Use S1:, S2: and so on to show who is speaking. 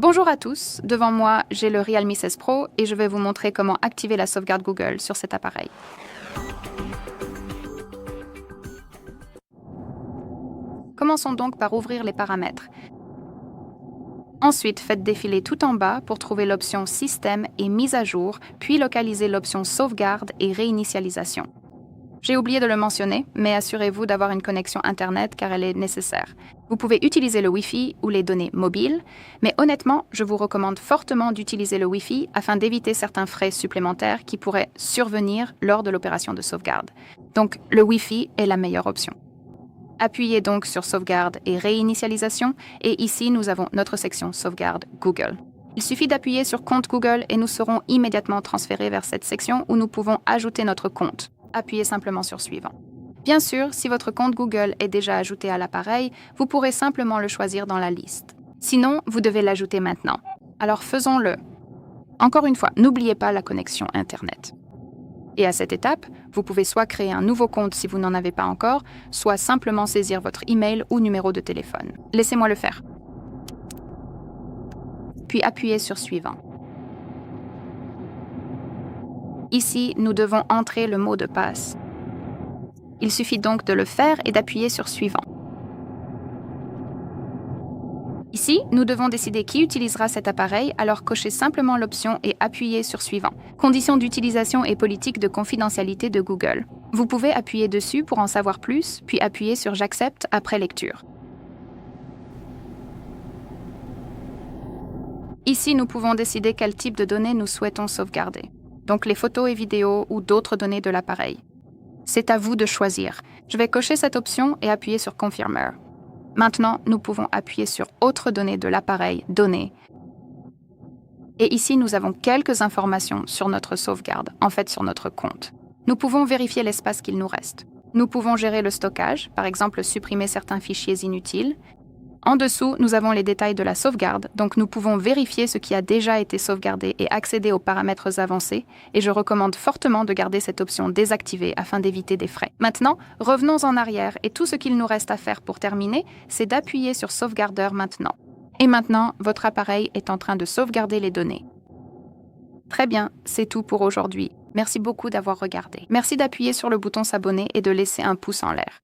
S1: Bonjour à tous, devant moi j'ai le Realme 16 Pro et je vais vous montrer comment activer la sauvegarde Google sur cet appareil. Commençons donc par ouvrir les paramètres. Ensuite, faites défiler tout en bas pour trouver l'option Système et Mise à jour, puis localisez l'option Sauvegarde et Réinitialisation. J'ai oublié de le mentionner, mais assurez-vous d'avoir une connexion Internet car elle est nécessaire. Vous pouvez utiliser le Wi-Fi ou les données mobiles, mais honnêtement, je vous recommande fortement d'utiliser le Wi-Fi afin d'éviter certains frais supplémentaires qui pourraient survenir lors de l'opération de sauvegarde. Donc, le Wi-Fi est la meilleure option. Appuyez donc sur Sauvegarde et Réinitialisation, et ici nous avons notre section Sauvegarde Google. Il suffit d'appuyer sur Compte Google et nous serons immédiatement transférés vers cette section où nous pouvons ajouter notre compte. Appuyez simplement sur Suivant. Bien sûr, si votre compte Google est déjà ajouté à l'appareil, vous pourrez simplement le choisir dans la liste. Sinon, vous devez l'ajouter maintenant. Alors faisons-le. Encore une fois, n'oubliez pas la connexion Internet. Et à cette étape, vous pouvez soit créer un nouveau compte si vous n'en avez pas encore, soit simplement saisir votre email ou numéro de téléphone. Laissez-moi le faire. Puis appuyez sur Suivant. Ici, nous devons entrer le mot de passe. Il suffit donc de le faire et d'appuyer sur Suivant. Ici, nous devons décider qui utilisera cet appareil, alors cochez simplement l'option et appuyez sur Suivant. Conditions d'utilisation et politique de confidentialité de Google. Vous pouvez appuyer dessus pour en savoir plus, puis appuyer sur J'accepte après lecture. Ici, nous pouvons décider quel type de données nous souhaitons sauvegarder, donc les photos et vidéos ou d'autres données de l'appareil. C'est à vous de choisir. Je vais cocher cette option et appuyer sur Confirmer. Maintenant, nous pouvons appuyer sur Autres données de l'appareil, Données. Et ici, nous avons quelques informations sur notre sauvegarde, en fait sur notre compte. Nous pouvons vérifier l'espace qu'il nous reste. Nous pouvons gérer le stockage, par exemple supprimer certains fichiers inutiles. En dessous, nous avons les détails de la sauvegarde, donc nous pouvons vérifier ce qui a déjà été sauvegardé et accéder aux paramètres avancés, et je recommande fortement de garder cette option désactivée afin d'éviter des frais. Maintenant, revenons en arrière, et tout ce qu'il nous reste à faire pour terminer, c'est d'appuyer sur Sauvegardeur maintenant. Et maintenant, votre appareil est en train de sauvegarder les données. Très bien, c'est tout pour aujourd'hui. Merci beaucoup d'avoir regardé. Merci d'appuyer sur le bouton s'abonner et de laisser un pouce en l'air.